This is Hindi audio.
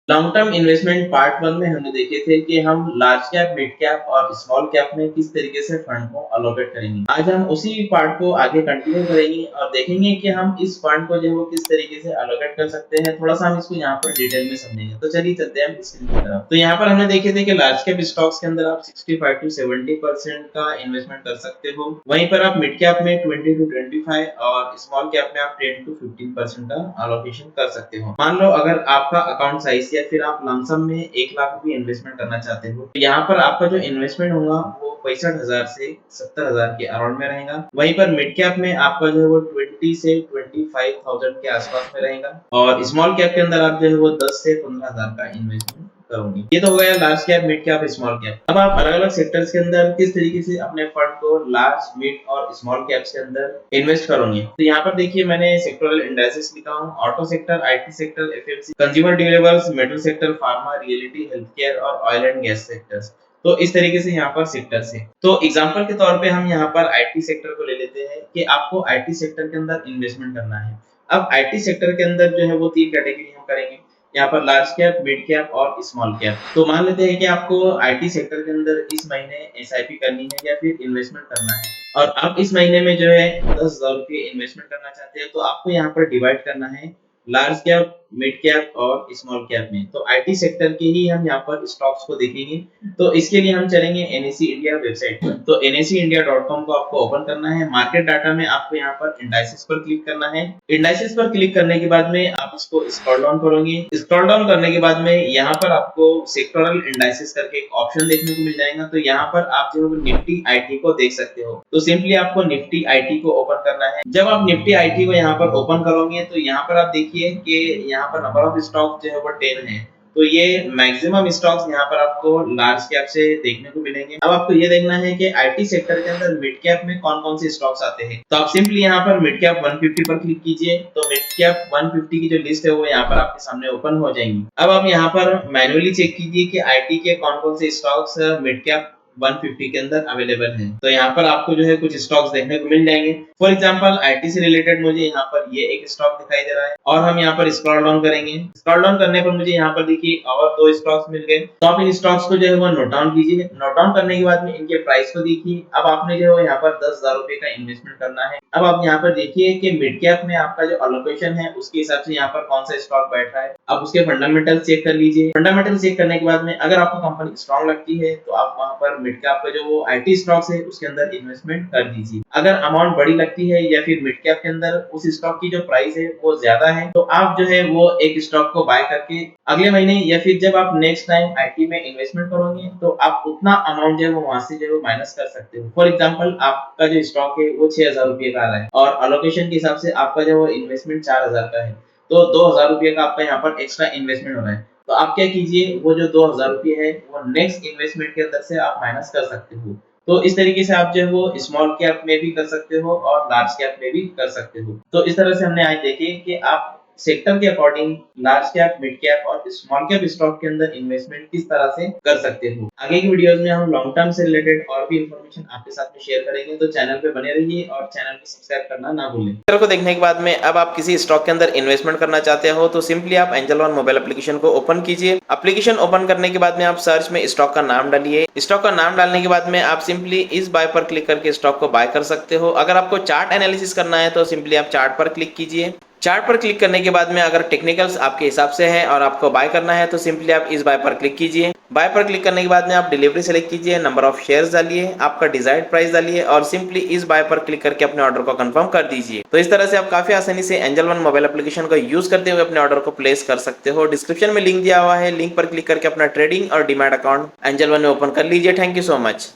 Long term investment part one में हमने देखे थे कि हम लार्ज कैप, मिड कैप और स्मॉल कैप में किस तरीके से फंड को अलोकेट करेंगे। आज हम उसी पार्ट को आगे कंटिन्यू करेंगे और देखेंगे कि हम इस फंड को जो है वो किस तरीके से अलोकेट कर सकते हैं। थोड़ा सा हम इसको यहाँ पर डिटेल में समझेंगे। तो चलिए चलते हैं हम स्क्रीन की तरफ। तो यहाँ पर हमने देखे थे कि लार्ज कैप स्टॉक्स के अंदर आप 65 टू 70% का इन्वेस्टमेंट कर सकते हो। वहीं पर आप मिड कैप में 20 टू 25 और स्मॉल कैप में आप 10 टू 15% का अलोकेशन कर सकते हो। मान लो अगर आपका अकाउंट साइज या फिर आप लमसम में 1 लाख रुपए इन्वेस्टमेंट करना चाहते हो, तो यहाँ पर आपका जो इन्वेस्टमेंट होगा वो 65,000 से 70,000 के अराउंड में रहेगा। वहीं पर मिड कैप में आपका जो है वो 20 से 25,000 के आसपास में रहेगा और स्मॉल कैप के अंदर आप जो है वो 10 से 15,000 का इन्वेस्टमेंट करोगे। ये तो हो गया large cap, mid cap, small cap. अब आप अलग-अलग सेक्टर्स के अंदर किस तरीके से अपने फंड को लार्ज, मिड और स्मॉल कैप्स के अंदर इन्वेस्ट करोगे। तो यहाँ पर देखिए मैंने सेक्टोरल इंडाइसेस लिखा हूँ। Auto sector, IT sector, FMC, consumer durables, metal sector, pharma, reality, health care और ऑयल एंड गैस सेक्टर्स। तो इस तरीके से यहाँ पर सेक्टर्स है। तो एग्जांपल के तौर पे हम यहाँ पर आईटी सेक्टर को ले लेते हैं कि आपको आईटी सेक्टर के अंदर इन्वेस्टमेंट करना है। अब आईटी सेक्टर के अंदर जो है वो 3 कैटेगरी हम करेंगे। यहाँ पर लार्ज कैप, मिड कैप और स्मॉल कैप। तो मान लेते हैं कि आपको आईटी सेक्टर के अंदर इस महीने एसआईपी करनी है या फिर इन्वेस्टमेंट करना है और आप इस महीने में जो है 10,000 रुपए इन्वेस्टमेंट करना चाहते हैं, तो आपको यहाँ पर डिवाइड करना है लार्ज कैप, मिड कैप और स्मॉल कैप में। तो आईटी सेक्टर के ही हम यहाँ पर स्टॉक्स को देखेंगे। तो इसके लिए हम चलेंगे एनएससी इंडिया वेबसाइट पर। तो nseIndia.com को आपको ओपन करना है। मार्केट डाटा में आपको यहाँ पर इंडाइसेस पर क्लिक करना है। इंडाइसेस पर क्लिक करने के बाद में आप इसको स्क्रॉल डाउन करोगे। स्क्रॉल डाउन करने के बाद में यहाँ पर आपको सेक्टोरल इंडाइसेस करके एक ऑप्शन देखने को मिल जाएगा। तो यहाँ पर आप जो है निफ्टी आईटी को देख सकते हो। तो सिंपली आपको निफ्टी आईटी को ओपन करना है। जब आप निफ्टी आईटी को यहाँ पर ओपन करोगे तो यहाँ पर आप देखिए कि यहाँ पर नंबर ऑफ स्टॉक जो है वो 10 है। तो ये मैक्सिमम स्टॉक्स यहाँ पर आपको लार्ज कैप से देखने को मिलेंगे। अब आपको ये देखना है कि आईटी सेक्टर के अंदर मिड कैप में कौन-कौन से स्टॉक्स आते हैं। तो आप सिंपली यहाँ पर मिड कैप 150 पर क्लिक कीजिए। तो मिड कैप 150 की जो लिस्ट है वो यहाँ पर आपके सामने ओपन हो जाएंगी। अब आप यहाँ पर मैन्युअली चेक कीजिए कि आईटी के कौन-कौन से स्टॉक्स मिड कैप 150 के अंदर अवेलेबल है। तो यहाँ पर आपको जो है कुछ स्टॉक्स देखने को मिल जाएंगे। फॉर एग्जांपल आईटी से रिलेटेड मुझे यहाँ पर ये एक स्टॉक दिखाई दे रहा है और हम यहाँ पर स्क्रॉल डाउन करेंगे। स्क्रॉल डाउन करने पर मुझे यहाँ पर देखिए और 2 स्टॉक्स मिल गए। तो आप इन स्टॉक्स को जो है वो नोट डाउन कीजिए। नोट डाउन करने के बाद में इनके प्राइस को देखिए। अब आपने जो है यहाँ पर 10,000 रुपए का इन्वेस्टमेंट करना है। अब आप यहाँ पर देखिए कि मिड कैप में आपका जो अलोकेशन है उसके हिसाब से यहाँ पर कौन सा स्टॉक बैठ रहा है। आप उसके फंडामेंटल चेक कर लीजिए। फंडामेंटल चेक करने के बाद में अगर आपको कंपनी स्ट्रांग लगती है तो आप वहां पर मिड कैप का जो वो आईटी स्टॉक्स है उसके अंदर इन्वेस्टमेंट कर दीजिए। अगर अमाउंट बड़ी लगती है या फिर मिड कैप के अंदर उस स्टॉक की जो प्राइस है वो ज्यादा है तो आप जो है वो एक स्टॉक को बाय करके अगले महीने या फिर जब आप नेक्स्ट टाइम आईटी में इन्वेस्टमेंट करोगे तो आप उतना अमाउंट जो है वो वहां से जो है माइनस कर सकते हो। फॉर एग्जांपल आपका जो स्टॉक है वो 6,000 रुपए का आ रहा है और अलोकेशन के हिसाब से आपका जो वो इन्वेस्टमेंट 4,000 का है, तो 2,000 रुपए का आपका यहाँ पर एक्स्ट्रा इन्वेस्टमेंट हो रहा है। तो आप क्या कीजिए वो जो 2,000 रुपए है वो नेक्स्ट इन्वेस्टमेंट के अंदर से आप माइनस कर सकते हो। तो इस तरीके से आप जो है वो स्मॉल कैप में भी कर सकते हो और लार्ज कैप में भी कर सकते हो। तो इस तरह से हमने आज देखे कि आप सेक्टर के according large cap, mid cap और स्मॉल कैप स्टॉक के अंदर इन्वेस्टमेंट किस तरह से कर सकते हो। आगे की वीडियोस में हम लॉन्ग टर्म से रिलेटेड और भी इंफॉर्मेशन आपके साथ में शेयर करेंगे। तो चैनल पे बने रहिए और चैनल को सब्सक्राइब करना ना भूलें। वीडियो को देखने के बाद में अब आप किसी स्टॉक के अंदर इन्वेस्टमेंट करना चाहते हो तो सिंपली आप एंजल वन मोबाइल एप्लीकेशन को ओपन कीजिए। एप्लीकेशन ओपन करने के बाद में आप सर्च में स्टॉक का नाम डालिए। स्टॉक का नाम डालने के बाद में आप सिंपली इस बाय पर क्लिक करके स्टॉक को बाय कर सकते हो। अगर आपको चार्ट एनालिसिस करना है तो सिंपली आप चार्ट पर क्लिक कीजिए। चार्ट पर क्लिक करने के बाद में अगर टेक्निकल्स आपके हिसाब से है और आपको बाय करना है तो सिंपली आप इस बाय पर क्लिक कीजिए। बाय पर क्लिक करने के बाद में आप डिलीवरी सेलेक्ट कीजिए, नंबर ऑफ शेयर्स डालिए, आपका डिजायर्ड प्राइस डालिए और सिंपली इस बाय पर क्लिक करके अपने ऑर्डर को कंफर्म कर दीजिए। तो इस तरह से आप काफी आसानी से एंजल वन मोबाइल एप्लीकेशन का यूज करते हुए अपने ऑर्डर को प्लेस कर सकते हो। डिस्क्रिप्शन में लिंक दिया हुआ है, लिंक पर क्लिक करके अपना ट्रेडिंग और डीमैट अकाउंट एंजल वन में ओपन कर लीजिए। Thank you so much.